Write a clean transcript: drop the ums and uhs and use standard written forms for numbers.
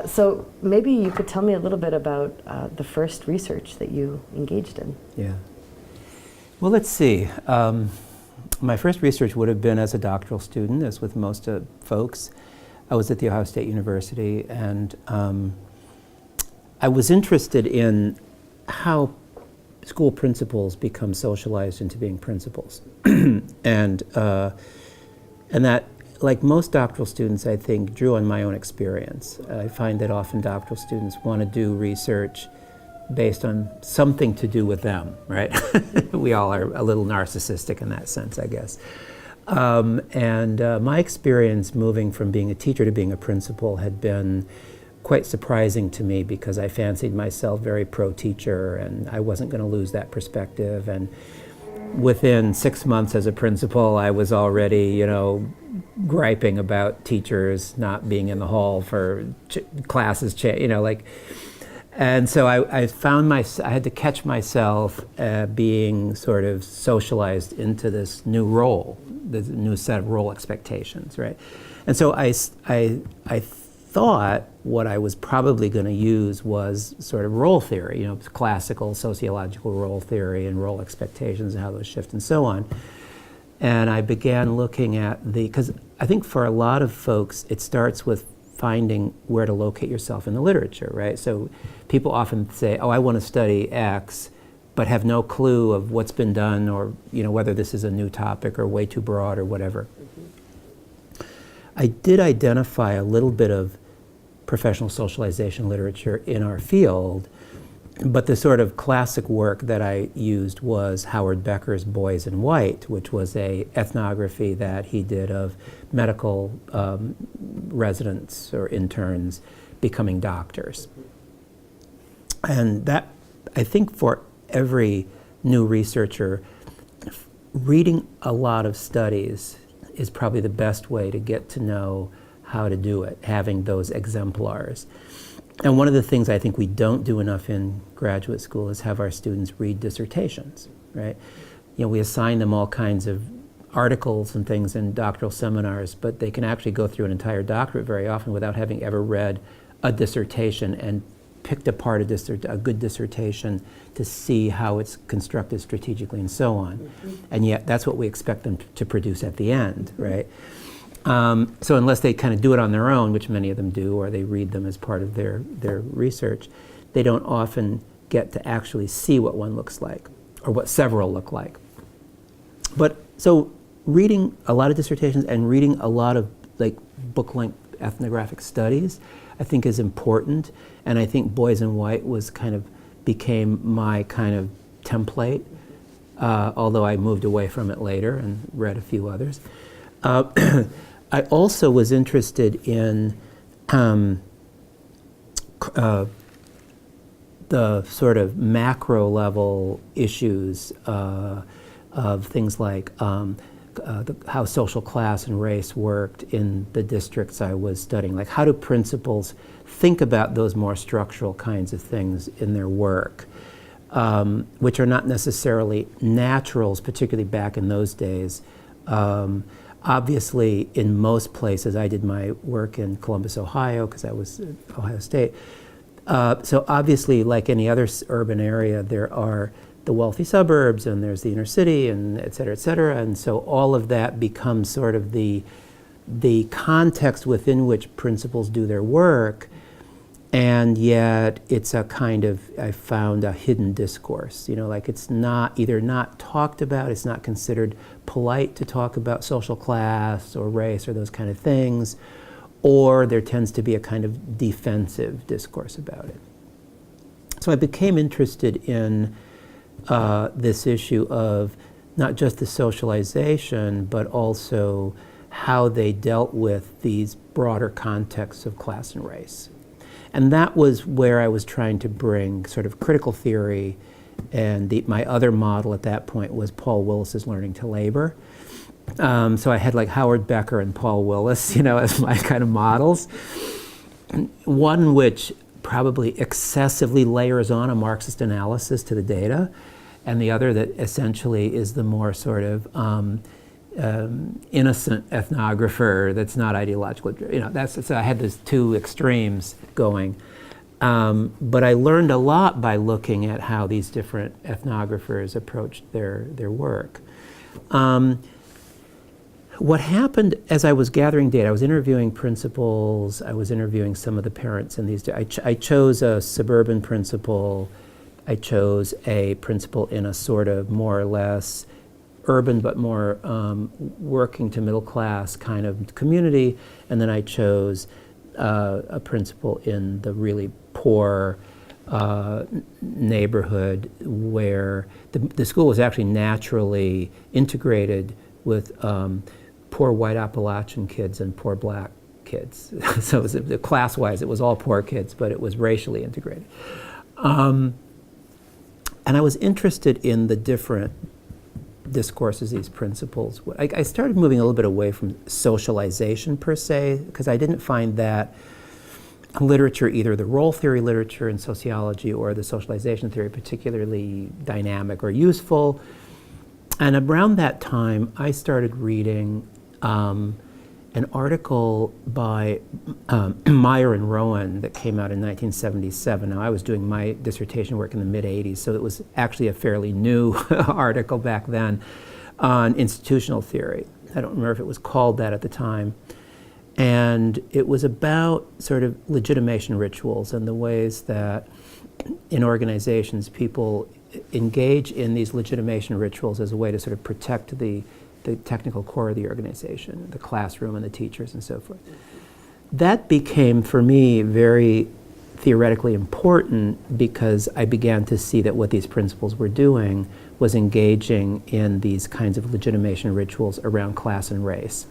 So maybe you could tell me a little bit about the first research that you engaged in. Yeah. Well, let's see. My first research would have been as a doctoral student, as with most folks. I was at The Ohio State University, and I was interested in how school principals become socialized into being principals. and that, like most doctoral students, I think, drew on my own experience. I find that often doctoral students want to do research based on something to do with them, right? We all are a little narcissistic in that sense, I guess. My experience moving from being a teacher to being a principal had been quite surprising to me, because I fancied myself very pro-teacher, and I wasn't going to lose that perspective. And within 6 months as a principal, I was already, griping about teachers not being in the hall for classes, and so I found I had to catch myself being sort of socialized into this new role, this new set of role expectations, right? And so I thought what I was probably going to use was sort of role theory, classical sociological role theory and role expectations and how those shift and so on. And I began looking at because I think for a lot of folks, it starts with finding where to locate yourself in the literature, right? So people often say, oh, I want to study X, but have no clue of what's been done, or whether this is a new topic or way too broad or whatever. I did identify a little bit of professional socialization literature in our field, but the sort of classic work that I used was Howard Becker's Boys in White, which was a ethnography that he did of medical residents or interns becoming doctors. And that, I think for every new researcher, reading a lot of studies is probably the best way to get to know how to do it, having those exemplars. And one of the things I think we don't do enough in graduate school is have our students read dissertations, right? We assign them all kinds of articles and things in doctoral seminars, but they can actually go through an entire doctorate very often without having ever read a dissertation and picked apart a good dissertation to see how it's constructed strategically and so on. Mm-hmm. And yet that's what we expect them to produce at the end, right? So unless they kind of do it on their own, which many of them do, or they read them as part of their research, they don't often get to actually see what one looks like, or what several look like. But so reading a lot of dissertations and reading a lot of book-length ethnographic studies, I think is important. And I think Boys in White became my kind of template, although I moved away from it later and read a few others. I also was interested in the sort of macro level issues of things like how social class and race worked in the districts I was studying. Like, how do principals think about those more structural kinds of things in their work, which are not necessarily naturals, particularly back in those days. Obviously, in most places, I did my work in Columbus, Ohio, because I was at Ohio State. So obviously, like any other urban area, there are the wealthy suburbs, and there's the inner city, and et cetera, et cetera. And so all of that becomes sort of the context within which principals do their work. And yet it's a kind of, I found, a hidden discourse. It's not talked about, it's not considered polite to talk about social class or race or those kind of things, or there tends to be a kind of defensive discourse about it. So I became interested in this issue of not just the socialization, but also how they dealt with these broader contexts of class and race. And that was where I was trying to bring sort of critical theory, and my other model at that point was Paul Willis's Learning to Labor. So I had Howard Becker and Paul Willis, as my kind of models. One which probably excessively layers on a Marxist analysis to the data, and the other that essentially is the more sort of innocent ethnographer that's not ideological. So I had those two extremes going. But I learned a lot by looking at how these different ethnographers approached their work. What happened as I was gathering data, I was interviewing principals, I was interviewing some of the parents in these. I chose a suburban principal, I chose a principal in a sort of more or less urban but more working to middle class kind of community, and then I chose a principal in the really poor neighborhood where the school was actually naturally integrated with poor white Appalachian kids and poor black kids. So it was, class-wise, it was all poor kids, but it was racially integrated. And I was interested in the different discourses, these principles. I started moving a little bit away from socialization per se, because I didn't find that literature, either the role theory literature in sociology or the socialization theory, particularly dynamic or useful. And around that time, I started reading an article by Meyer and Rowan that came out in 1977. Now, I was doing my dissertation work in the mid-'80s, so it was actually a fairly new article back then on institutional theory. I don't remember if it was called that at the time. And it was about sort of legitimation rituals and the ways that in organizations people engage in these legitimation rituals as a way to sort of protect the technical core of the organization, the classroom and the teachers and so forth. That became, for me, very theoretically important because I began to see that what these principles were doing was engaging in these kinds of legitimation rituals around class and race.